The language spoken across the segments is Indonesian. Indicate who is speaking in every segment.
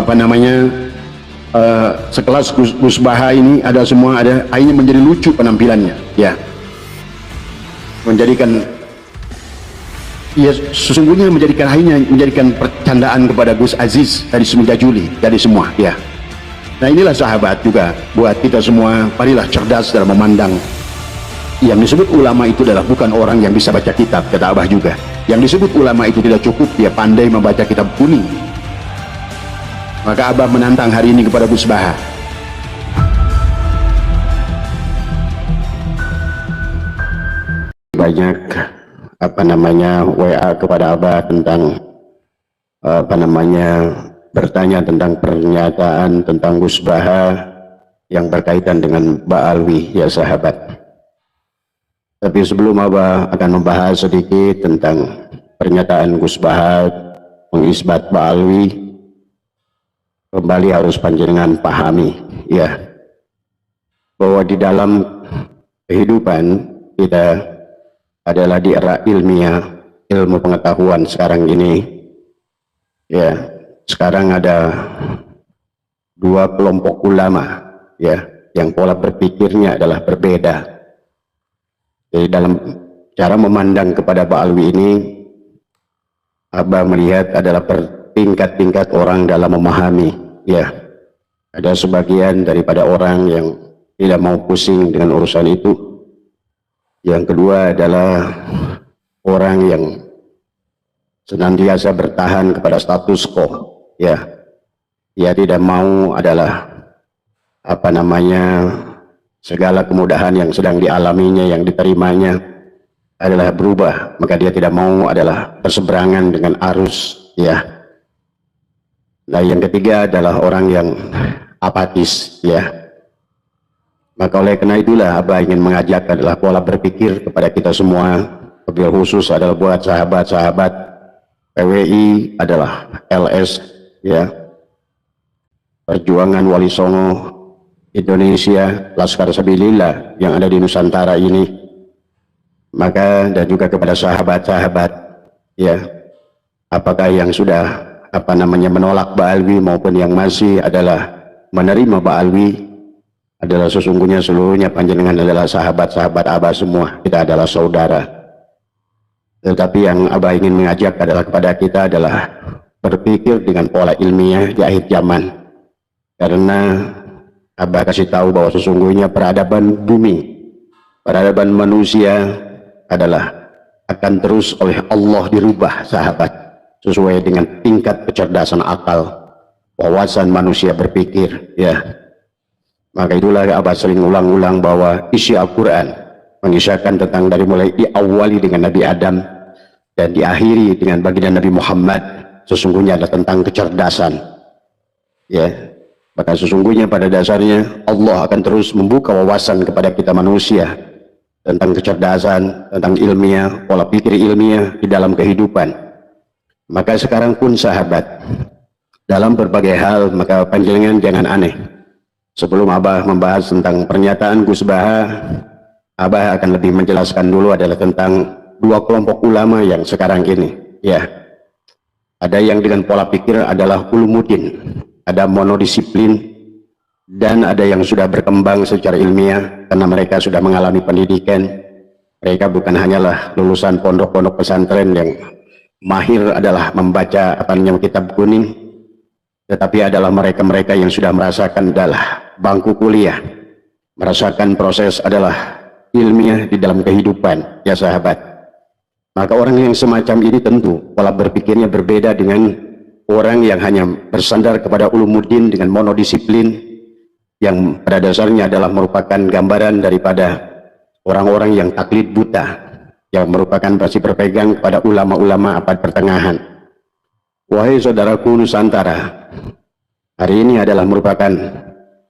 Speaker 1: apa namanya sekelas Gus Baha ini ada semua, ada akhirnya menjadi lucu penampilannya, ya, menjadikan, ya sesungguhnya menjadikan percandaan kepada Gus Aziz dari semenjak Juli, dari semua, ya. Nah inilah sahabat juga buat kita semua, marilah cerdas dalam memandang. Yang disebut ulama itu adalah bukan orang yang bisa baca kitab, kata Abah juga. Yang disebut ulama itu tidak cukup dia pandai membaca kitab kuning. Maka Abah menantang hari ini kepada Gus Baha. Banyak apa namanya WA kepada Abah tentang apa namanya bertanya tentang pernyataan tentang Gus Baha yang berkaitan dengan Ba'alwi, ya sahabat. Tapi sebelum Abah akan membahas sedikit tentang pernyataan Gus Baha mengisbat Ba'alwi, kembali harus panjenengan pahami, ya, bahwa di dalam kehidupan kita adalah di era ilmiah, ilmu pengetahuan sekarang ini, ya, sekarang ada dua kelompok ulama, ya, yang pola berpikirnya adalah berbeda. Jadi dalam cara memandang kepada Ba'alwi ini, Abah melihat adalah tingkat-tingkat orang dalam memahami, ya. Ada sebagian daripada orang yang tidak mau pusing dengan urusan itu. Yang kedua adalah orang yang senantiasa bertahan kepada status quo, ya. Ia tidak mau adalah apa namanya segala kemudahan yang sedang dialaminya, yang diterimanya adalah berubah, maka dia tidak mau adalah berseberangan dengan arus, ya. Nah yang ketiga adalah orang yang apatis, ya. Maka oleh karena itulah Abah ingin mengajak adalah pola berpikir kepada kita semua, lebih khusus adalah buat sahabat-sahabat PWI adalah LS, ya, Perjuangan Wali Songo Indonesia, Laskar Sabilillah yang ada di Nusantara ini. Maka dan juga kepada sahabat-sahabat, ya, apakah yang sudah apa namanya menolak Ba'alwi maupun yang masih adalah menerima Ba'alwi, adalah sesungguhnya seluruhnya panjenengan adalah sahabat-sahabat Abah semua, kita adalah saudara. Tetapi yang Abah ingin mengajak adalah kepada kita adalah berpikir dengan pola ilmiah di akhir zaman, karena Abah kasih tahu bahwa sesungguhnya peradaban bumi, peradaban manusia adalah akan terus oleh Allah dirubah, sahabat, sesuai dengan tingkat kecerdasan akal, wawasan manusia berpikir, ya. Maka itulah Abah sering ulang-ulang bahwa isi Al-Quran mengisahkan tentang dari mulai diawali dengan Nabi Adam dan diakhiri dengan baginda Nabi Muhammad, sesungguhnya adalah tentang kecerdasan, ya. Maka sesungguhnya pada dasarnya Allah akan terus membuka wawasan kepada kita manusia tentang kecerdasan, tentang ilmiah, pola pikir ilmiah di dalam kehidupan. Maka sekarang pun sahabat, dalam berbagai hal, maka panjenengan jangan aneh. Sebelum Abah membahas tentang pernyataan Gus Baha, Abah akan lebih menjelaskan dulu adalah tentang dua kelompok ulama yang sekarang ini, ya. Ada yang dengan pola pikir adalah ulumuddin, ada monodisiplin, dan ada yang sudah berkembang secara ilmiah karena mereka sudah mengalami pendidikan. Mereka bukan hanyalah lulusan pondok-pondok pesantren yang mahir adalah membaca apa namanya kitab kuning, tetapi adalah mereka-mereka yang sudah merasakan adalah bangku kuliah, merasakan proses adalah ilmiah di dalam kehidupan, ya sahabat. Maka orang yang semacam ini tentu pola berpikirnya berbeda dengan orang yang hanya bersandar kepada ulumuddin dengan monodisiplin, yang pada dasarnya adalah merupakan gambaran daripada orang-orang yang taklid buta, yang merupakan pasti berpegang kepada ulama-ulama abad pertengahan. Wahai saudaraku Nusantara, hari ini adalah merupakan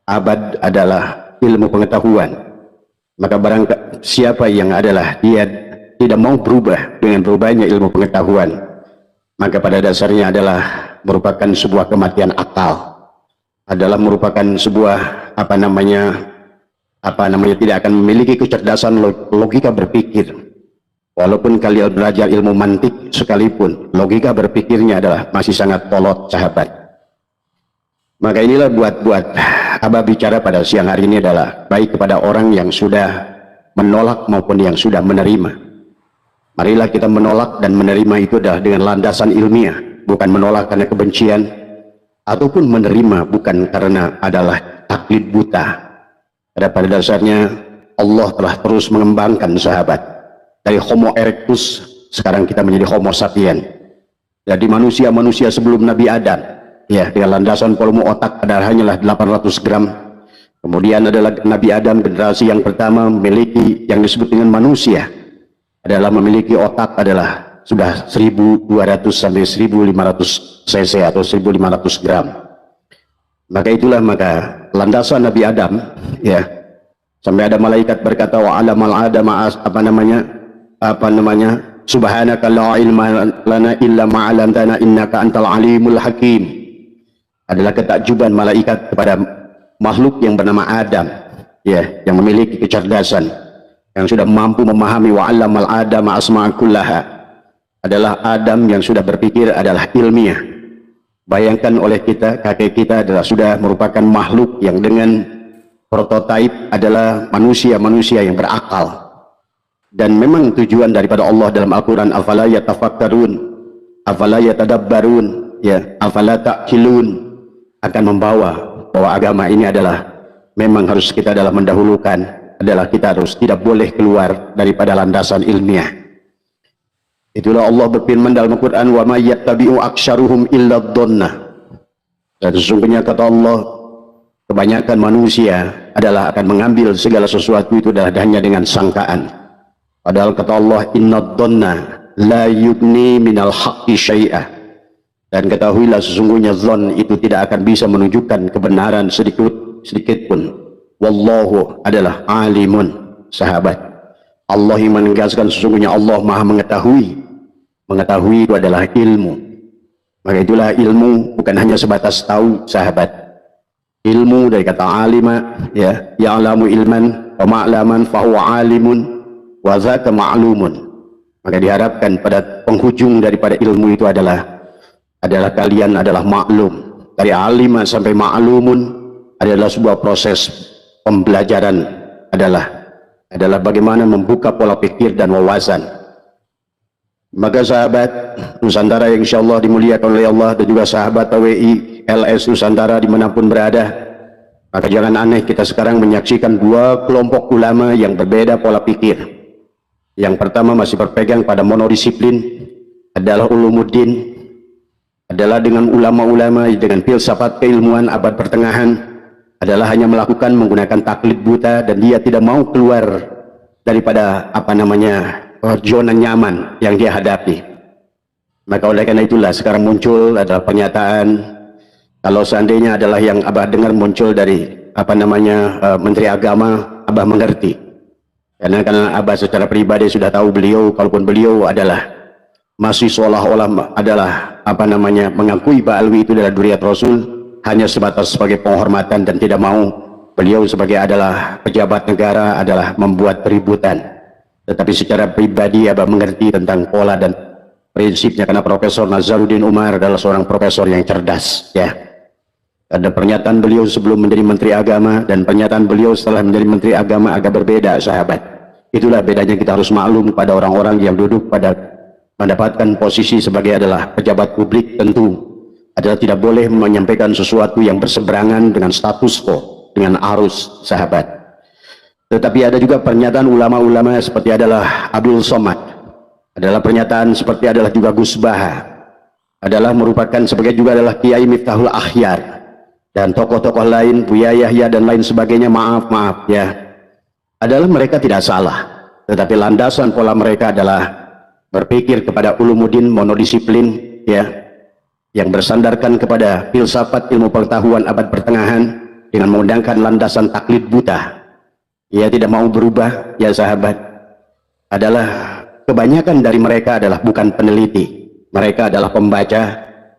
Speaker 1: abad adalah ilmu pengetahuan. Maka barang siapa yang adalah dia tidak mau berubah dengan berubahnya ilmu pengetahuan, maka pada dasarnya adalah merupakan sebuah kematian akal, adalah merupakan sebuah apa namanya tidak akan memiliki kecerdasan logika berpikir. Walaupun kalian belajar ilmu mantik sekalipun, logika berpikirnya adalah masih sangat kolot, sahabat. Maka inilah buat Abah bicara pada siang hari ini adalah baik kepada orang yang sudah menolak maupun yang sudah menerima. Marilah kita menolak dan menerima itu adalah dengan landasan ilmiah, bukan menolak karena kebencian, ataupun menerima bukan karena adalah taklid buta. Pada dasarnya Allah telah terus mengembangkan sahabat dari Homo erectus, sekarang kita menjadi Homo sapien. Jadi manusia-manusia sebelum Nabi Adam, ya, dengan landasan volume otak adalah hanyalah 800 gram. Kemudian adalah Nabi Adam, generasi yang pertama memiliki yang disebut dengan manusia, adalah memiliki otak adalah sudah 1200 sampai 1500 cc atau 1500 gram. Maka itulah maka landasan Nabi Adam, ya, sampai ada malaikat berkata wa alamal adama apa namanya subhanaka la ilma lana illa ma 'allamtana innaka antal alimul hakim. Adalah ketakjuban malaikat kepada makhluk yang bernama Adam, ya, yang memiliki kecerdasan, yang sudah mampu memahami wa alamal adama asma'a kullaha. Adalah Adam yang sudah berpikir adalah ilmiah. Bayangkan oleh kita, kakek kita adalah sudah merupakan makhluk yang dengan prototipe adalah manusia-manusia yang berakal. Dan memang tujuan daripada Allah dalam Al-Quran, afala yatafakkarun, afala yatadabbarun, ya, afala ta'qilun, akan membawa bahwa agama ini adalah memang harus kita adalah mendahulukan, adalah kita harus tidak boleh keluar daripada landasan ilmiah. Itulah Allah berfirman dalam Al-Quran, wa may yattabi'u aktsaruhum illa dhonna. Dan sesungguhnya kata Allah, kebanyakan manusia adalah akan mengambil segala sesuatu itu adalah hanya dengan sangkaan. Padahal kata Allah, inna dhonna la yugni minal haqqi syai'ah. Dan ketahuilah sesungguhnya dhon itu tidak akan bisa menunjukkan kebenaran sedikit pun. Wallahu adalah alimun, sahabat. Allah yang menegaskan sesungguhnya Allah maha mengetahui. Mengetahui itu adalah ilmu. Maka itulah ilmu bukan hanya sebatas tahu, sahabat. Ilmu dari kata alima, ya, ya'lamu ilman wa ma'laman fahuwa alimun wa dzaka ma'lumun. Maka diharapkan pada penghujung daripada ilmu itu adalah kalian adalah maklum. Dari alima sampai ma'lumun adalah sebuah proses pembelajaran, adalah bagaimana membuka pola pikir dan wawasan. Maka sahabat Nusantara yang insyaallah dimuliakan oleh Allah, dan juga sahabat TWI LS Nusantara dimanapun berada, maka jangan aneh kita sekarang menyaksikan dua kelompok ulama yang berbeda pola pikir. Yang pertama masih berpegang pada monodisiplin, adalah ulumuddin, adalah dengan ulama-ulama dengan filsafat keilmuan abad pertengahan, adalah hanya melakukan menggunakan taklid buta, dan dia tidak mau keluar daripada zona nyaman yang dia hadapi. Maka oleh karena itulah sekarang muncul adalah pernyataan, kalau seandainya adalah yang Abah dengar muncul dari Menteri Agama, Abah mengerti. Karena Abah secara pribadi sudah tahu beliau, kalaupun beliau adalah masih seolah-olah adalah mengakui bahwa Alwi itu adalah dzurriyyah Rasul, hanya sebatas sebagai penghormatan dan tidak mau beliau sebagai adalah pejabat negara adalah membuat keributan. Tetapi secara pribadi Abah mengerti tentang pola dan prinsipnya, karena Profesor Nazaruddin Umar adalah seorang profesor yang cerdas, ya. Ada pernyataan beliau sebelum menjadi Menteri Agama dan pernyataan beliau setelah menjadi Menteri Agama agak berbeda, sahabat. Itulah bedanya, kita harus maklum pada orang-orang yang duduk pada mendapatkan posisi sebagai adalah pejabat publik, tentu adalah tidak boleh menyampaikan sesuatu yang berseberangan dengan status quo, dengan arus, sahabat. Tetapi ada juga pernyataan ulama-ulama seperti adalah Abdul Somad, adalah pernyataan seperti adalah juga Gus Baha, adalah merupakan sebagai juga adalah Kiai Miftahul Akhyar, dan tokoh-tokoh lain, Buya Yahya dan lain sebagainya. Maaf ya, adalah mereka tidak salah, tetapi landasan pola mereka adalah berpikir kepada ulumuddin, monodisiplin, ya, yang bersandarkan kepada filsafat ilmu pengetahuan abad pertengahan dengan menggunakan landasan taklid buta. Ia tidak mau berubah, ya sahabat. Adalah kebanyakan dari mereka adalah bukan peneliti, mereka adalah pembaca,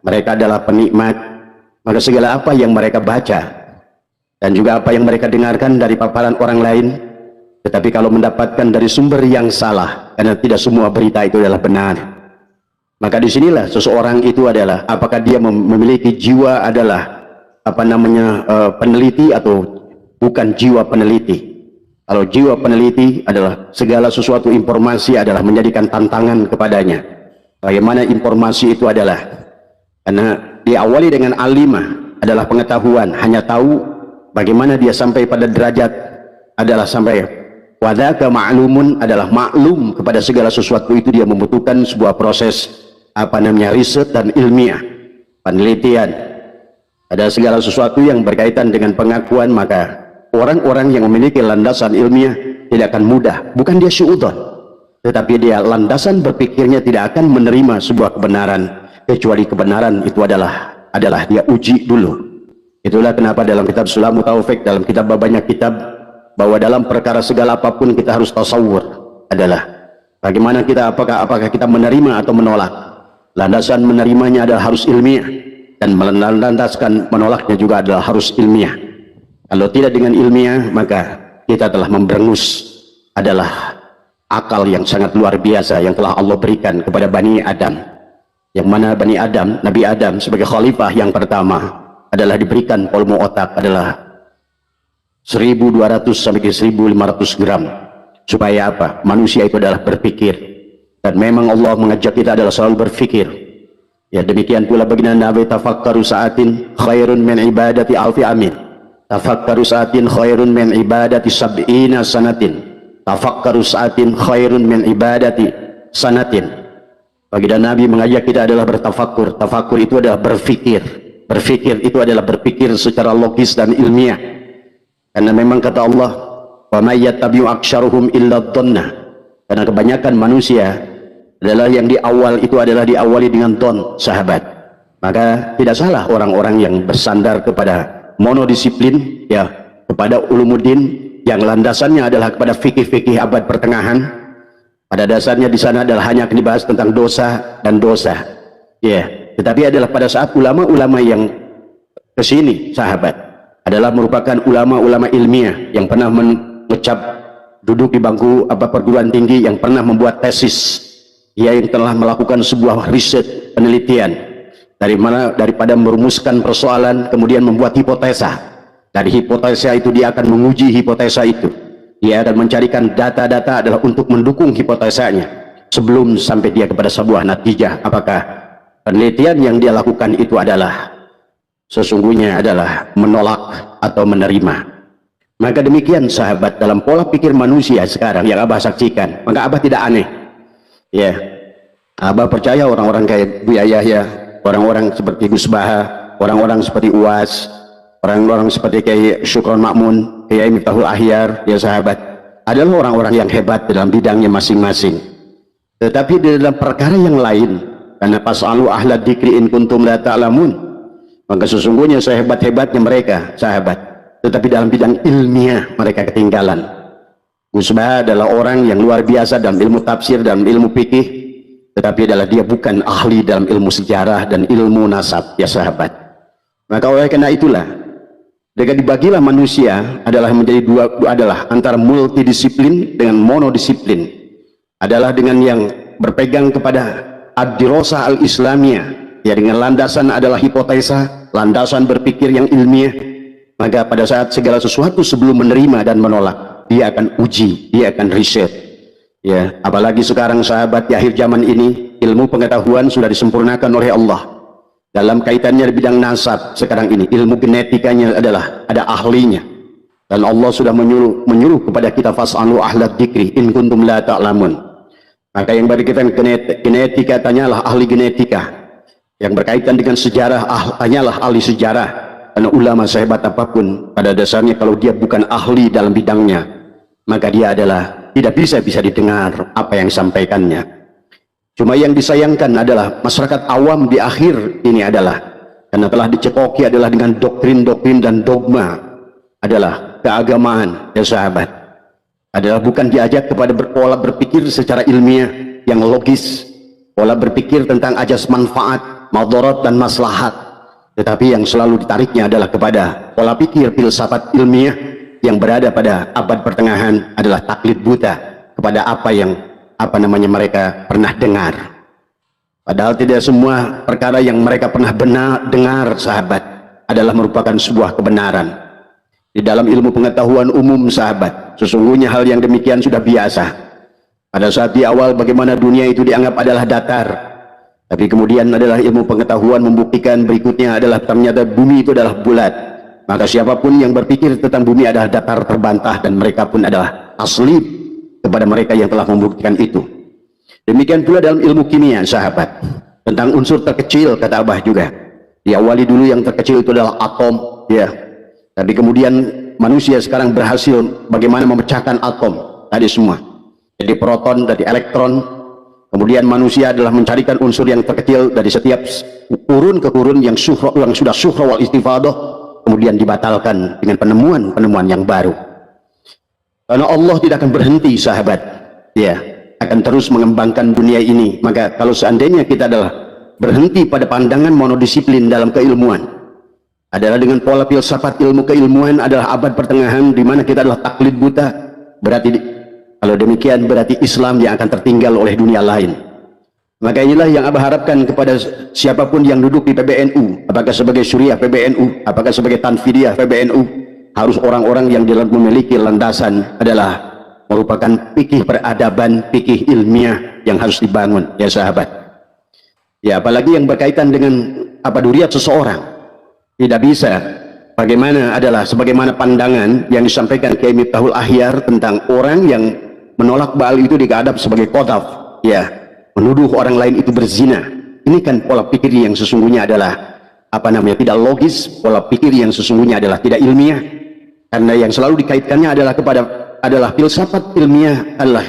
Speaker 1: mereka adalah penikmat. Maka segala apa yang mereka baca dan juga apa yang mereka dengarkan dari paparan orang lain, tetapi kalau mendapatkan dari sumber yang salah, karena tidak semua berita itu adalah benar, maka disinilah seseorang itu adalah apakah dia memiliki jiwa adalah peneliti atau bukan jiwa peneliti. Kalau jiwa peneliti adalah segala sesuatu informasi adalah menjadikan tantangan kepadanya. Bagaimana informasi itu adalah, karena diawali dengan alimah adalah pengetahuan, hanya tahu bagaimana dia sampai pada derajat adalah sampai wadaka ma'lumun adalah maklum kepada segala sesuatu itu dia membutuhkan sebuah proses riset dan ilmiah, penelitian. Ada segala sesuatu yang berkaitan dengan pengakuan, maka orang-orang yang memiliki landasan ilmiah tidak akan mudah, bukan dia syu'udon, tetapi dia landasan berpikirnya tidak akan menerima sebuah kebenaran kecuali kebenaran itu adalah dia uji dulu. Itulah kenapa dalam kitab Sulamu Taufik, dalam kitab banyak kitab, bahwa dalam perkara segala apapun kita harus tasawur adalah bagaimana kita, apakah kita menerima atau menolak. Landasan menerimanya adalah harus ilmiah, dan melandaskan menolaknya juga adalah harus ilmiah. Kalau tidak dengan ilmiah, maka kita telah memberangus adalah akal yang sangat luar biasa yang telah Allah berikan kepada Bani Adam, yang mana Bani Adam, Nabi Adam sebagai khalifah yang pertama adalah diberikan volume otak adalah 1200 sampai 1500 gram. Supaya apa? Manusia itu adalah berpikir, dan memang Allah mengajak kita adalah selalu berpikir. Ya, demikian pula baginda Nabi, tafakkaru sa'atin khairun min ibadati alfi amin. Tafakkaru sa'atin khairun min ibadati sab'ina sanatin. Tafakkaru sa'atin khairun min ibadati sanatin. Baginda Nabi mengajak kita adalah bertafakkur. Tafakkur itu adalah berpikir. Berpikir itu adalah berpikir secara logis dan ilmiah. Karena memang kata Allah, wa may yattabi'u aktsaruhum illa dhannah. Karena kebanyakan manusia adalah yang di awal itu adalah diawali dengan don, sahabat. Maka tidak salah orang-orang yang bersandar kepada monodisiplin, ya, kepada ulumuddin yang landasannya adalah kepada fikih-fikih abad pertengahan. Pada dasarnya di sana adalah hanya dibahas tentang dosa dan dosa. Ya, tetapi adalah pada saat ulama-ulama yang kesini, sahabat, adalah merupakan ulama-ulama ilmiah yang pernah mengecap duduk di bangku perguruan tinggi, yang pernah membuat tesis, ia yang telah melakukan sebuah riset penelitian daripada merumuskan persoalan kemudian membuat hipotesa. Dari hipotesa itu dia akan menguji hipotesa itu, dia akan mencarikan data-data adalah untuk mendukung hipotesanya sebelum sampai dia kepada sebuah natijah, apakah penelitian yang dia lakukan itu adalah sesungguhnya adalah menolak atau menerima. Maka demikian sahabat, dalam pola pikir manusia sekarang yang Abah saksikan, maka Abah tidak aneh. Ya, Abah percaya orang-orang kayak Buya Yahya, orang-orang seperti Gus Baha, orang-orang seperti Uwas, orang-orang seperti kayak Syukron Makmun, kayak Miftahul Ahyar, ya sahabat, adalah orang-orang yang hebat dalam bidangnya masing-masing. Tetapi di dalam perkara yang lain, karena pas'alu ahla dzikri in kuntum la ta'lamun, maka sesungguhnya sehebat-hebatnya mereka, sahabat, tetapi dalam bidang ilmiah mereka ketinggalan. Gus Baha adalah orang yang luar biasa dalam ilmu tafsir dan ilmu fikih, tetapi adalah dia bukan ahli dalam ilmu sejarah dan ilmu nasab, ya sahabat. Maka oleh karena itulah, jika dibagilah manusia adalah menjadi dua, adalah antara multidisiplin dengan monodisiplin, adalah dengan yang berpegang kepada ad-dirasah al-islamiyah, ya, dengan landasan adalah hipotesa, landasan berpikir yang ilmiah. Maka pada saat segala sesuatu sebelum menerima dan menolak, dia akan uji, dia akan riset. Ya, apalagi sekarang sahabat, di akhir zaman ini ilmu pengetahuan sudah disempurnakan oleh Allah. Dalam kaitannya di bidang nasab sekarang ini, ilmu genetikanya adalah ada ahlinya. Dan Allah sudah menyuruh kepada kita, fas'alu ahla dzikri in kuntum la ta'lamun. Maka yang berkaitan genetika, tanyalah ahli genetika. Yang berkaitan dengan sejarah, tanyalah ahli sejarah. Karena ulama sehebat apapun, pada dasarnya kalau dia bukan ahli dalam bidangnya, maka dia adalah tidak bisa didengar apa yang disampaikannya. Cuma yang disayangkan adalah masyarakat awam di akhir ini adalah karena telah dicekoki adalah dengan doktrin-doktrin dan dogma adalah keagamaan, ya sahabat, adalah bukan diajak kepada pola berpikir secara ilmiah yang logis, pola berpikir tentang ajas manfaat, madarat dan maslahat. Tetapi yang selalu ditariknya adalah kepada pola pikir filsafat ilmiah yang berada pada abad pertengahan adalah taklid buta kepada apa yang mereka pernah dengar. Padahal tidak semua perkara yang mereka pernah dengar, sahabat, adalah merupakan sebuah kebenaran. Di dalam ilmu pengetahuan umum sahabat, sesungguhnya hal yang demikian sudah biasa. Pada saat di awal bagaimana dunia itu dianggap adalah datar, tapi kemudian adalah ilmu pengetahuan membuktikan berikutnya adalah ternyata bumi itu adalah bulat. Maka siapapun yang berpikir tentang bumi adalah datar terbantah, dan mereka pun adalah taslib kepada mereka yang telah membuktikan itu. Demikian pula dalam ilmu kimia sahabat, tentang unsur terkecil kata Abah juga. Diawali dulu yang terkecil itu adalah atom, ya. Tapi kemudian manusia sekarang berhasil bagaimana memecahkan atom tadi semua. Jadi proton, dari elektron. Kemudian manusia adalah mencarikan unsur yang terkecil dari setiap kurun ke kurun yang sudah syuhra wal istifadah, kemudian dibatalkan dengan penemuan-penemuan yang baru. Karena Allah tidak akan berhenti sahabat, ya, akan terus mengembangkan dunia ini. Maka kalau seandainya kita adalah berhenti pada pandangan monodisiplin dalam keilmuan, adalah dengan pola filsafat ilmu keilmuan adalah abad pertengahan di mana kita adalah taklid buta, berarti kalau demikian berarti Islam yang akan tertinggal oleh dunia lain. Maka inilah yang Abah harapkan kepada siapapun yang duduk di PBNU, apakah sebagai Syuriah PBNU, apakah sebagai Tanfidiyah PBNU, harus orang-orang yang memiliki landasan adalah merupakan fikih peradaban, fikih ilmiah yang harus dibangun, ya sahabat. Ya, apalagi yang berkaitan dengan abaduriyat seseorang, tidak bisa bagaimana adalah sebagaimana pandangan yang disampaikan Kiai Miftahul Ahyar tentang orang yang menolak Ba'al itu diadab sebagai qadhaf, ya, menuduh orang lain itu berzina. Ini kan pola pikir yang sesungguhnya adalah tidak logis, pola pikir yang sesungguhnya adalah tidak ilmiah, karena yang selalu dikaitkannya adalah filsafat ilmiah adalah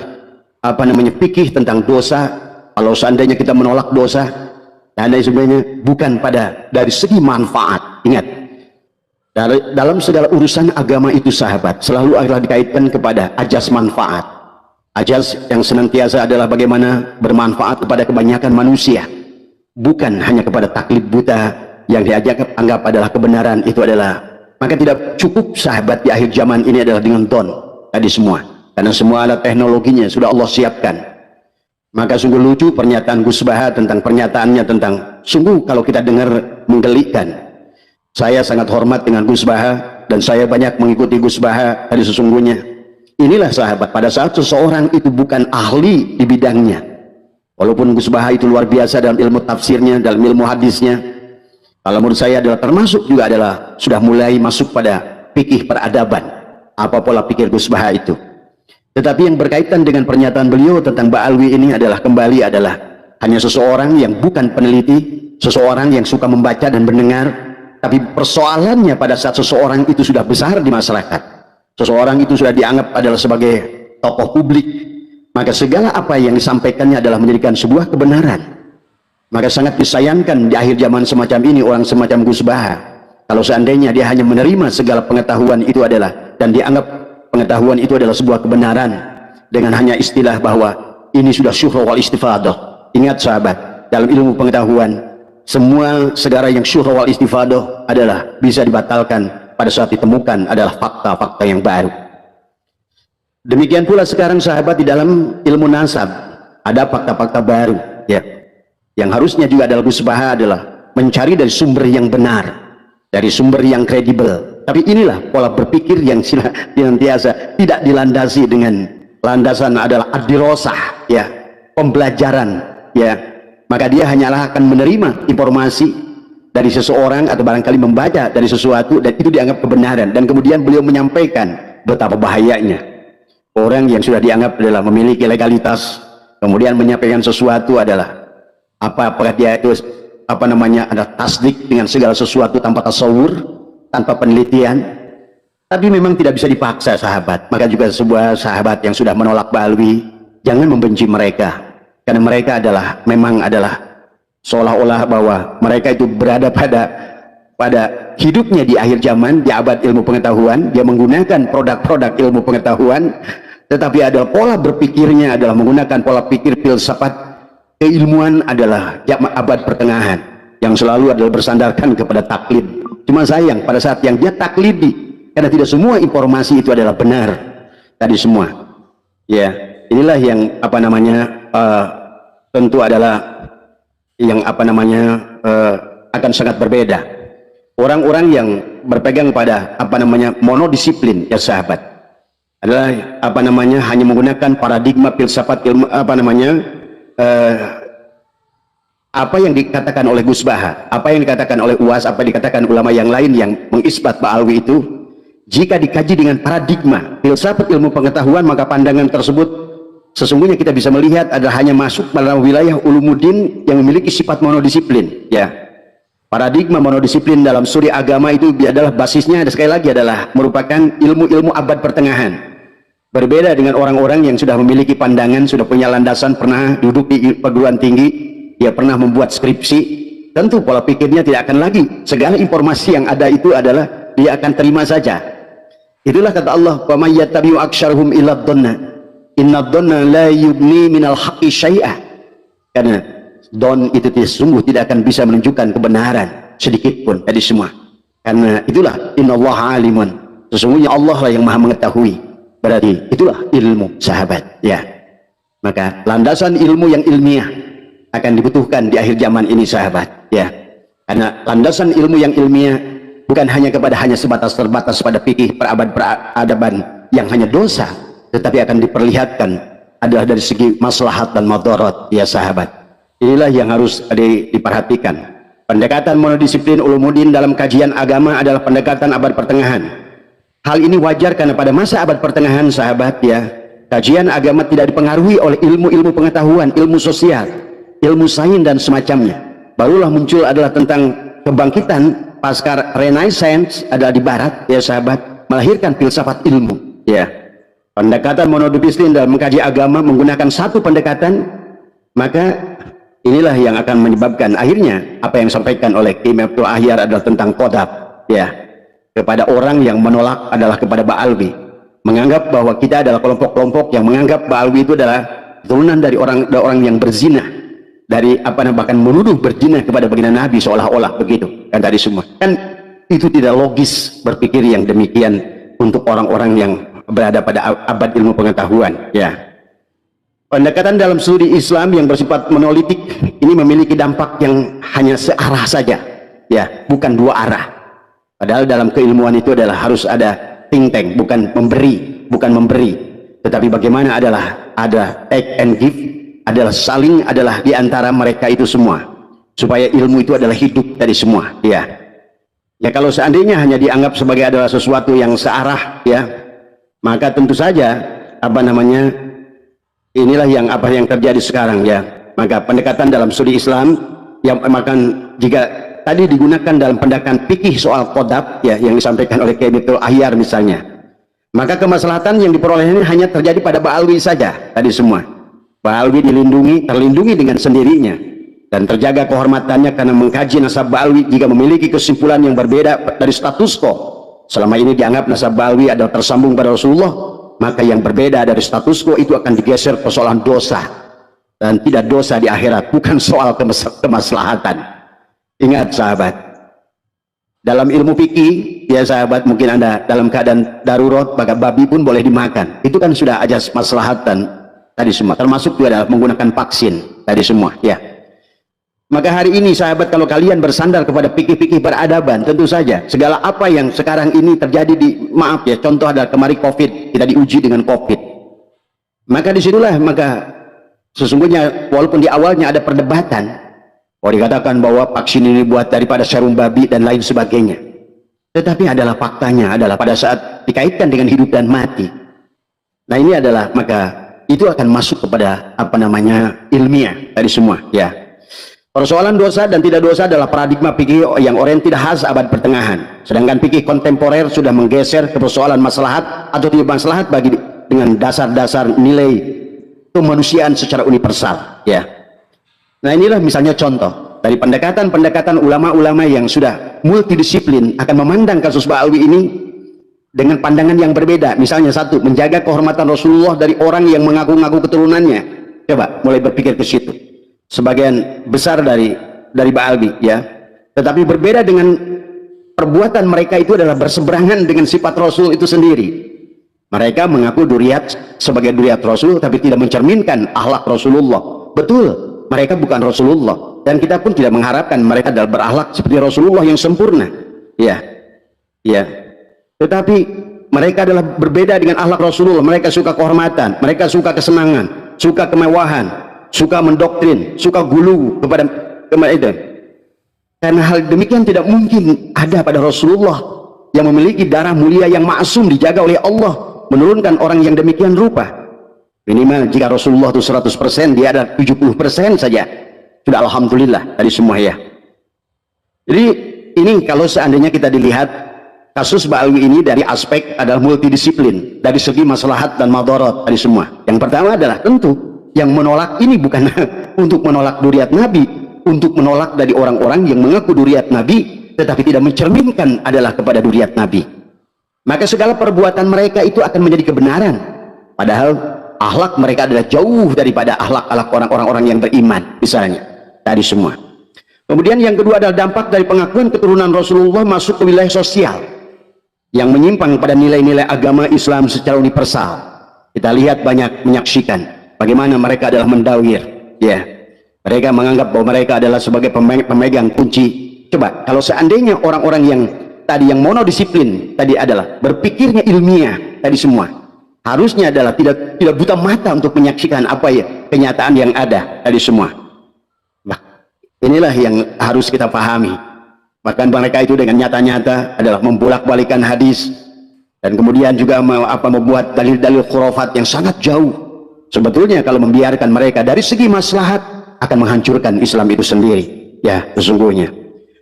Speaker 1: fikih tentang dosa. Kalau seandainya kita menolak dosa, dan sebenarnya bukan dari segi manfaat. Ingat, dalam segala urusan agama itu sahabat selalu adalah dikaitkan kepada ajas manfaat. Ajas yang senantiasa adalah bagaimana bermanfaat kepada kebanyakan manusia, bukan hanya kepada taklid buta yang anggap adalah kebenaran. Itu adalah, maka tidak cukup sahabat di akhir zaman ini adalah dengan don tadi semua, karena semua alat teknologinya sudah Allah siapkan. Maka sungguh lucu pernyataan Gus Baha tentang pernyataannya tentang, sungguh kalau kita dengar menggelikan. Saya sangat hormat dengan Gus Baha dan saya banyak mengikuti Gus Baha dari sesungguhnya. Inilah sahabat, pada saat seseorang itu bukan ahli di bidangnya, walaupun Gus Baha itu luar biasa dalam ilmu tafsirnya, dalam ilmu hadisnya, kalau menurut saya adalah termasuk juga adalah sudah mulai masuk pada fikih peradaban, apa pola pikir Gus Baha itu. Tetapi yang berkaitan dengan pernyataan beliau tentang Ba'alwi ini adalah hanya seseorang yang bukan peneliti, seseorang yang suka membaca dan mendengar, tapi persoalannya pada saat seseorang itu sudah besar di masyarakat, seseorang itu sudah dianggap adalah sebagai tokoh publik, maka segala apa yang disampaikannya adalah menjadikan sebuah kebenaran. Maka sangat disayangkan di akhir zaman semacam ini orang semacam Gus Baha, kalau seandainya dia hanya menerima segala pengetahuan itu adalah, dan dianggap pengetahuan itu adalah sebuah kebenaran dengan hanya istilah bahwa ini sudah syuhra wal istifadah. Ingat sahabat, dalam ilmu pengetahuan segala yang syuhra wal istifadah adalah bisa dibatalkan pada saat ditemukan adalah fakta-fakta yang baru. Demikian pula sekarang sahabat di dalam ilmu nasab ada fakta-fakta baru, ya, yang harusnya juga adalah Gus Baha adalah mencari dari sumber yang benar, dari sumber yang kredibel. Tapi inilah pola berpikir yang senantiasa tidak dilandasi dengan landasan adalah ad-dirasah, ya, pembelajaran, ya. Maka dia hanyalah akan menerima informasi dari seseorang atau barangkali membaca dari sesuatu dan itu dianggap kebenaran, dan kemudian beliau menyampaikan betapa bahayanya orang yang sudah dianggap adalah memiliki legalitas kemudian menyampaikan sesuatu adalah apakah dia itu ada tasdik dengan segala sesuatu tanpa tasawur, tanpa penelitian. Tapi memang tidak bisa dipaksa sahabat. Maka juga sebuah sahabat yang sudah menolak Ba'alwi, jangan membenci mereka, karena mereka memang adalah seolah-olah bahwa mereka itu berada pada hidupnya di akhir zaman, di abad ilmu pengetahuan. Dia menggunakan produk-produk ilmu pengetahuan, tetapi adalah pola berpikirnya adalah menggunakan pola pikir filsafat keilmuan adalah abad pertengahan yang selalu adalah bersandarkan kepada taklid. Cuma sayang pada saat yang dia taklidi, karena tidak semua informasi itu adalah benar tadi semua, ya. Inilah yang tentu adalah yang akan sangat berbeda orang-orang yang berpegang pada monodisiplin ya sahabat, adalah hanya menggunakan paradigma filsafat ilmu apa yang dikatakan oleh Gus Baha, apa yang dikatakan oleh UAS, apa yang dikatakan ulama yang lain yang mengisbat Ba'alwi itu, jika dikaji dengan paradigma filsafat ilmu pengetahuan, maka pandangan tersebut sesungguhnya kita bisa melihat adalah hanya masuk dalam wilayah ulumuddin yang memiliki sifat monodisiplin ya. Paradigma monodisiplin dalam studi agama itu adalah basisnya, sekali lagi, adalah merupakan ilmu-ilmu abad pertengahan. Berbeda dengan orang-orang yang sudah memiliki pandangan, sudah punya landasan, pernah duduk di perguruan tinggi, dia pernah membuat skripsi, tentu pola pikirnya tidak akan lagi, segala informasi yang ada itu adalah dia akan terima saja. Itulah kata Allah, wa may yattabi'u aktsarahum illa dhanna inna dhanna la yughni minal haqqi syai'a. Karena don itu sungguh tidak akan bisa menunjukkan kebenaran sedikit pun tadi semua. Karena itulah innallaha alimun, sesungguhnya Allah lah yang maha mengetahui. Berarti itulah ilmu sahabat ya. Maka landasan ilmu yang ilmiah akan dibutuhkan di akhir zaman ini sahabat ya. Karena landasan ilmu yang ilmiah bukan hanya terbatas pada fikih peradaban yang hanya dosa, tetapi akan diperlihatkan adalah dari segi maslahat dan madarat ya sahabat. Inilah yang harus diperhatikan. Pendekatan monodisiplin ulumuddin dalam kajian agama adalah pendekatan abad pertengahan. Hal ini wajar karena pada masa abad pertengahan sahabat ya, kajian agama tidak dipengaruhi oleh ilmu-ilmu pengetahuan, ilmu sosial, ilmu sains dan semacamnya. Barulah muncul adalah tentang kebangkitan pasca Renaissance adalah di barat ya sahabat, melahirkan filsafat ilmu ya. Pendekatan monodisiplin dalam mengkaji agama menggunakan satu pendekatan, maka inilah yang akan menyebabkan akhirnya apa yang disampaikan oleh Kim Abdul Ahyar adalah tentang qadab ya, kepada orang yang menolak adalah kepada Ba'alwi, menganggap bahwa kita adalah kelompok-kelompok yang menganggap Ba'alwi itu adalah turunan dari orang yang berzina, dari bahkan menuduh berzina kepada baginda Nabi seolah-olah begitu kan tadi semua. Kan itu tidak logis berpikir yang demikian untuk orang-orang yang berada pada abad ilmu pengetahuan ya. Pendekatan dalam studi Islam yang bersifat monolitik ini memiliki dampak yang hanya searah saja ya, bukan dua arah. Padahal dalam keilmuan itu adalah harus ada think tank, bukan memberi, tetapi bagaimana ada take and give, adalah saling, adalah di antara mereka itu semua, supaya ilmu itu adalah hidup dari semua ya. Ya kalau seandainya hanya dianggap sebagai adalah sesuatu yang searah ya, maka tentu saja inilah yang terjadi sekarang ya. Maka pendekatan dalam studi Islam yang jika tadi digunakan dalam pendekatan fikih soal qadab ya, yang disampaikan oleh Kiai Abdul Ahyar misalnya, maka kemaslahatan yang diperoleh ini hanya terjadi pada Ba'alwi saja tadi semua. Ba'alwi terlindungi dengan sendirinya dan terjaga kehormatannya karena mengkaji nasab Ba'alwi jika memiliki kesimpulan yang berbeda dari status quo. Selama ini dianggap nasab Ba'alwi adalah tersambung pada Rasulullah, maka yang berbeda dari status quo itu akan digeser persoalan dosa, dan tidak dosa di akhirat, bukan soal kemaslahatan. Ingat sahabat, dalam ilmu fikih ya sahabat, mungkin Anda dalam keadaan darurat maka babi pun boleh dimakan, itu kan sudah ajas maslahatan tadi semua, termasuk juga adalah menggunakan vaksin tadi semua ya. Maka hari ini sahabat, kalau kalian bersandar kepada fikih-fikih peradaban, tentu saja segala apa yang sekarang ini terjadi maaf ya, contoh adalah kemarin COVID, kita diuji dengan COVID, maka disitulah sesungguhnya walaupun di awalnya ada perdebatan, dikatakan bahwa vaksin ini dibuat daripada serum babi dan lain sebagainya, tetapi adalah faktanya adalah pada saat dikaitkan dengan hidup dan mati, nah ini adalah maka itu akan masuk kepada ilmiah tadi semua ya. Persoalan dosa dan tidak dosa adalah paradigma fikih yang oriented khas abad pertengahan, sedangkan fikih kontemporer sudah menggeser ke persoalan maslahat atau tidak maslahat dengan dasar-dasar nilai kemanusiaan secara universal ya. Nah inilah misalnya contoh dari pendekatan ulama-ulama yang sudah multidisiplin akan memandang kasus Ba'alwi ini dengan pandangan yang berbeda. Misalnya satu, menjaga kehormatan Rasulullah dari orang yang mengaku-ngaku keturunannya. Coba mulai berpikir ke situ. Sebagian besar dari Ba'alwi ya, tetapi berbeda dengan perbuatan mereka itu adalah berseberangan dengan sifat Rasul itu sendiri. Mereka mengaku duriat sebagai duriat Rasul, tapi tidak mencerminkan akhlak Rasulullah. Betul, mereka bukan Rasulullah, dan kita pun tidak mengharapkan mereka adalah berakhlak seperti Rasulullah yang sempurna. Ya, ya. Tetapi mereka adalah berbeda dengan akhlak Rasulullah. Mereka suka kehormatan, mereka suka kesenangan, suka kemewahan, suka mendoktrin, suka gulu kepada itu. Karena hal demikian tidak mungkin ada pada Rasulullah yang memiliki darah mulia yang maksum dijaga oleh Allah menurunkan orang yang demikian rupa. Minimal jika Rasulullah itu 100%, dia ada 70% saja. Sudah alhamdulillah dari semua ya. Jadi ini kalau seandainya kita dilihat kasus Ba'alwi ini dari aspek adalah multidisiplin, dari segi maslahat dan madarat dari semua. Yang pertama adalah tentu yang menolak ini bukan untuk menolak dzurriyyat Nabi, untuk menolak dari orang-orang yang mengaku dzurriyyat Nabi tetapi tidak mencerminkan adalah kepada dzurriyyat Nabi. Maka segala perbuatan mereka itu akan menjadi kebenaran, padahal akhlak mereka adalah jauh daripada akhlak orang-orang yang beriman misalnya dari semua. Kemudian yang kedua adalah dampak dari pengakuan keturunan Rasulullah masuk ke wilayah sosial yang menyimpang pada nilai-nilai agama Islam secara universal. Kita lihat banyak menyaksikan bagaimana mereka adalah mendawir, ya. Mereka menganggap bahwa mereka adalah sebagai pemegang kunci. Coba kalau seandainya orang-orang yang tadi yang monodisiplin tadi adalah berpikirnya ilmiah tadi semua, harusnya adalah tidak buta mata untuk menyaksikan apa ya kenyataan yang ada tadi semua. Nah, inilah yang harus kita pahami. Bahkan mereka itu dengan nyata-nyata adalah membolak-balikan hadis dan kemudian juga membuat dalil-dalil khurafat yang sangat jauh. Sebetulnya kalau membiarkan mereka dari segi maslahat akan menghancurkan Islam itu sendiri. Ya, sesungguhnya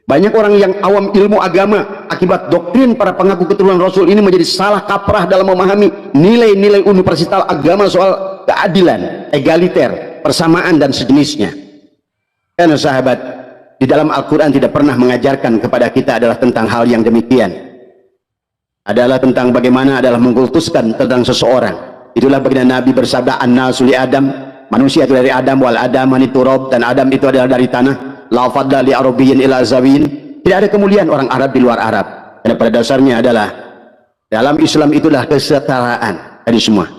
Speaker 1: banyak orang yang awam ilmu agama akibat doktrin para pengaku keturunan Rasul ini menjadi salah kaprah dalam memahami nilai-nilai universal agama soal keadilan, egaliter, persamaan dan sejenisnya. Karena sahabat, di dalam Al-Quran tidak pernah mengajarkan kepada kita adalah tentang hal yang demikian. Adalah tentang bagaimana adalah mengkultuskan tentang seseorang. Itulah baginda Nabi bersabda, an-nasu li Adam, manusia itu dari Adam, wal Adamani turab, dan Adam itu adalah dari tanah. La fadla li arabiyyin ila zawin. Tidak ada kemuliaan orang Arab di luar Arab. Karena pada dasarnya adalah dalam Islam itulah kesetaraan dari semua.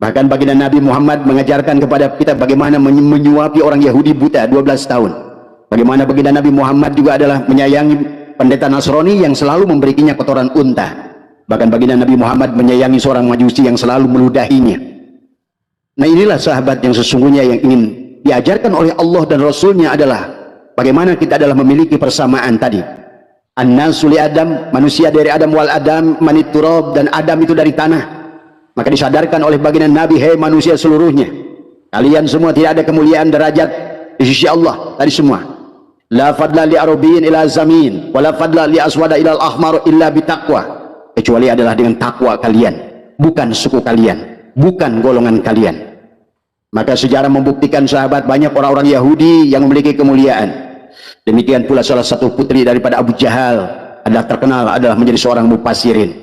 Speaker 1: Bahkan baginda Nabi Muhammad mengajarkan kepada kita bagaimana menyuapi orang Yahudi buta 12 tahun. Bagaimana baginda Nabi Muhammad juga adalah menyayangi pendeta Nasrani yang selalu memberikannya kotoran unta. Bahkan baginda Nabi Muhammad menyayangi seorang Majusi yang selalu meludahinya. Nah, inilah sahabat yang sesungguhnya yang ingin diajarkan oleh Allah dan Rasulnya adalah bagaimana kita adalah memiliki persamaan tadi. An-nasu li Adam, manusia dari Adam, wal Adam manit turab, dan Adam itu dari tanah. Maka disadarkan oleh baginda Nabi, hei manusia seluruhnya, kalian semua tidak ada kemuliaan derajat di sisi Allah tadi semua. La fadla li arabiyyin ila zamin, wa la fadla li aswada ila al-ahmar illa bitaqwa, kecuali adalah dengan takwa kalian, bukan suku kalian, bukan golongan kalian. Maka sejarah membuktikan sahabat banyak orang-orang Yahudi yang memiliki kemuliaan. Demikian pula salah satu putri daripada Abu Jahal adalah terkenal adalah menjadi seorang mufassirin.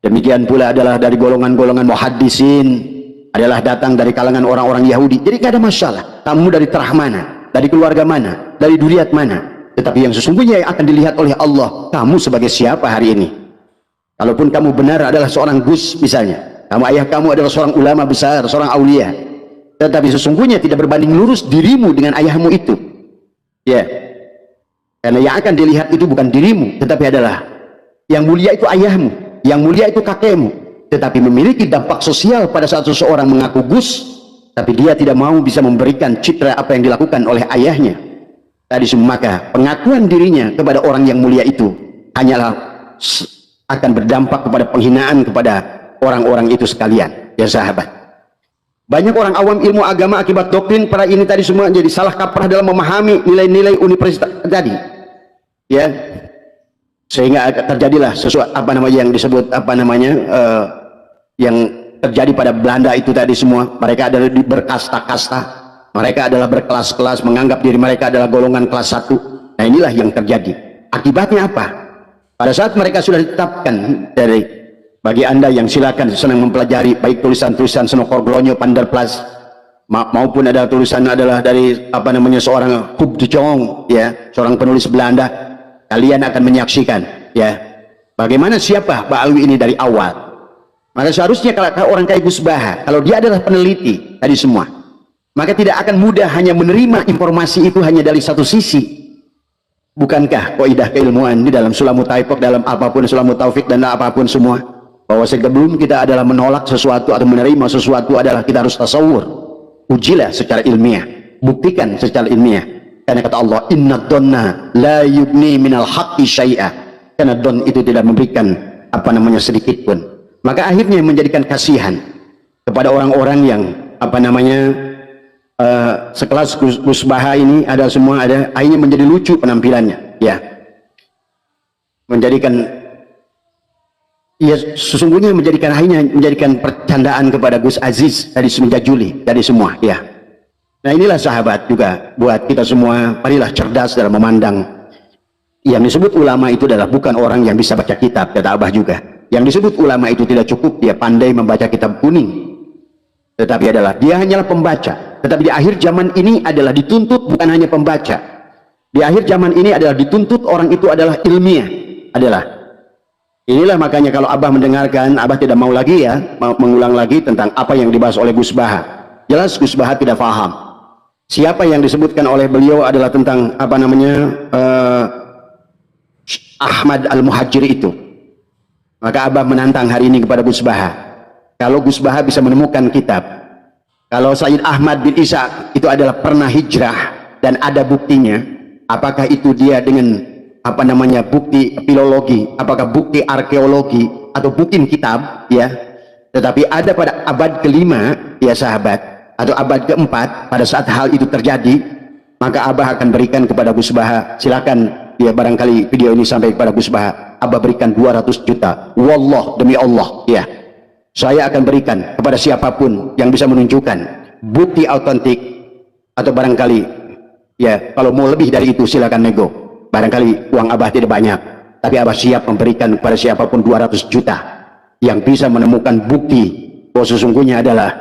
Speaker 1: Demikian pula adalah dari golongan-golongan muhaddisin adalah datang dari kalangan orang-orang Yahudi. Jadi tidak ada masalah. Kamu dari terah mana, dari keluarga mana, dari dzurriyyat mana. Tetapi yang sesungguhnya yang akan dilihat oleh Allah, kamu sebagai siapa hari ini. Kalaupun kamu benar adalah seorang Gus misalnya, ayah kamu adalah seorang ulama besar, seorang aulia, tetapi sesungguhnya tidak berbanding lurus dirimu dengan ayahmu itu, ya. Karena yang akan dilihat itu bukan dirimu, tetapi adalah yang mulia itu ayahmu, yang mulia itu kakekmu. Tetapi memiliki dampak sosial pada saat seseorang mengaku Gus, tapi dia tidak mau bisa memberikan citra apa yang dilakukan oleh ayahnya. Tadi maka pengakuan dirinya kepada orang yang mulia itu hanyalah akan berdampak kepada penghinaan kepada orang-orang itu sekalian, ya sahabat. Banyak orang awam ilmu agama akibat doktrin para ini tadi semua jadi salah kaprah dalam memahami nilai-nilai universitas tadi, ya, sehingga terjadilah sesuatu yang disebut yang terjadi pada Belanda itu tadi semua. Mereka adalah berkasta-kasta, mereka adalah berkelas-kelas, menganggap diri mereka adalah golongan kelas 1. Nah, inilah yang terjadi. Akibatnya apa? Pada saat mereka sudah ditetapkan dari, bagi anda yang silakan senang mempelajari baik tulisan-tulisan Senokor Glonyo Panderplas maupun ada tulisan adalah dari seorang Huub de Jong, ya, seorang penulis Belanda, kalian akan menyaksikan, ya, bagaimana siapa Ba'alwi ini dari awal. Maka seharusnya kalau orang kayak Gus Baha, kalau dia adalah peneliti tadi semua, maka tidak akan mudah hanya menerima informasi itu hanya dari satu sisi. Bukankah kaidah keilmuan di dalam Sulamut Taifaq, dalam apapun Sulamut Taufik dan apapun semua, bahwa sebelum kita adalah menolak sesuatu atau menerima sesuatu adalah kita harus tasawur, ujilah secara ilmiah, buktikan secara ilmiah. Karena kata Allah, inna dhanna la yubni minal haqqi syai'a, karena don itu tidak memberikan sedikit pun. Maka akhirnya menjadikan kasihan kepada orang-orang yang sekelas Gus Baha ini ada semua, ada akhirnya menjadi lucu penampilannya, ya, sesungguhnya menjadikan percandaan kepada Gus Aziz dari semenjak Juli, dari semua, ya. Nah, inilah sahabat juga buat kita semua, marilah cerdas dalam memandang. Yang disebut ulama itu adalah bukan orang yang bisa baca kitab, kata Abah juga. Yang disebut ulama itu tidak cukup dia pandai membaca kitab kuning, tetapi adalah dia hanyalah pembaca. Tetapi di akhir zaman ini adalah dituntut bukan hanya pembaca. Di akhir zaman ini adalah dituntut orang itu adalah ilmiah. Inilah makanya kalau Abah mendengarkan, Abah tidak mau lagi mengulang lagi tentang apa yang dibahas oleh Gus Baha. Jelas Gus Baha tidak paham. Siapa yang disebutkan oleh beliau adalah tentang Ahmad Al-Muhajiri itu. Maka Abah menantang hari ini kepada Gus Baha. Kalau Gus Baha bisa menemukan kitab, kalau Sayyid Ahmad bin Isa itu adalah pernah hijrah dan ada buktinya, apakah itu dia dengan bukti filologi, apakah bukti arkeologi atau bukti kitab, ya. Tetapi ada pada abad kelima, ya sahabat, atau abad keempat, pada saat hal itu terjadi, maka Abah akan berikan kepada Gus Baha. Silakan, ya, barangkali video ini sampai kepada Gus Baha. Abah berikan 200 juta. Wallah, demi Allah, ya. Saya akan berikan kepada siapapun yang bisa menunjukkan bukti autentik, atau barangkali, ya, kalau mau lebih dari itu silakan nego. Barangkali uang Abah tidak banyak, tapi Abah siap memberikan kepada siapapun 200 juta yang bisa menemukan bukti bahwa sesungguhnya adalah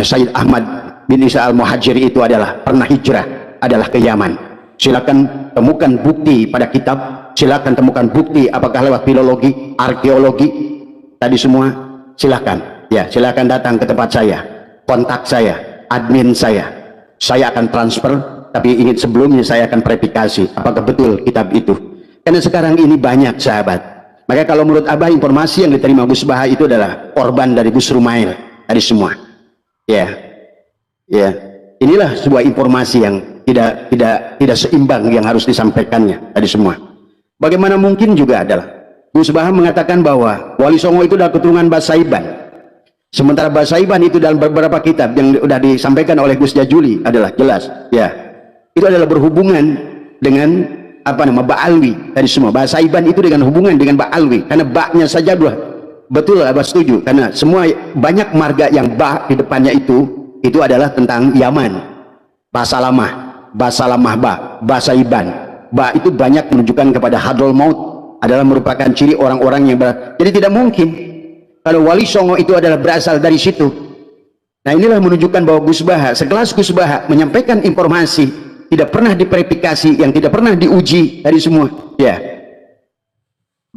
Speaker 1: Sayyid Ahmad bin Isa Al-Muhajiri itu adalah pernah hijrah, adalah ke Yaman. Silakan temukan bukti pada kitab, silakan temukan bukti apakah lewat filologi, arkeologi, tadi semua. Silakan, ya, silakan datang ke tempat saya, kontak saya, admin saya akan transfer. Tapi ingin sebelumnya saya akan verifikasi apakah betul kitab itu, karena sekarang ini banyak sahabat. Maka kalau menurut Abah, informasi yang diterima Gus Baha itu adalah korban dari Gus Rumail tadi semua, ya, inilah sebuah informasi yang tidak seimbang yang harus disampaikannya tadi semua. Bagaimana mungkin juga adalah Gus Baha mengatakan bahwa Wali Songo itu adalah keturunan Basaiban, sementara Basaiban itu dalam beberapa kitab yang sudah disampaikan oleh Gus Jajuli adalah jelas, ya, itu adalah berhubungan dengan Ba'alwi tadi semua. Basaiban itu dengan hubungan dengan Ba'alwi, karena baknya saja betul Abah setuju, karena semua banyak marga yang ba di depannya itu adalah tentang Yaman. Basalamah ba, Basaiban ba itu banyak menunjukkan kepada Hadrol Maut, adalah merupakan ciri orang-orang yang jadi tidak mungkin kalau Wali Songo itu adalah berasal dari situ. Nah, inilah menunjukkan bahwa Gus Baha, sekelas Gus Baha, menyampaikan informasi tidak pernah diverifikasi, yang tidak pernah diuji dari semua, ya.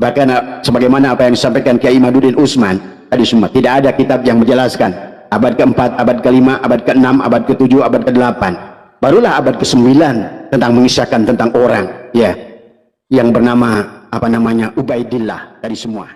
Speaker 1: Bahkan sebagaimana apa yang disampaikan Kiai Imaduddin Utsman tadi semua, tidak ada kitab yang menjelaskan abad keempat, abad kelima, abad keenam, abad ketujuh, abad kedelapan, barulah abad ke-9 tentang mengisahkan tentang orang, ya, yang bernama Ubaidillah tadi semua.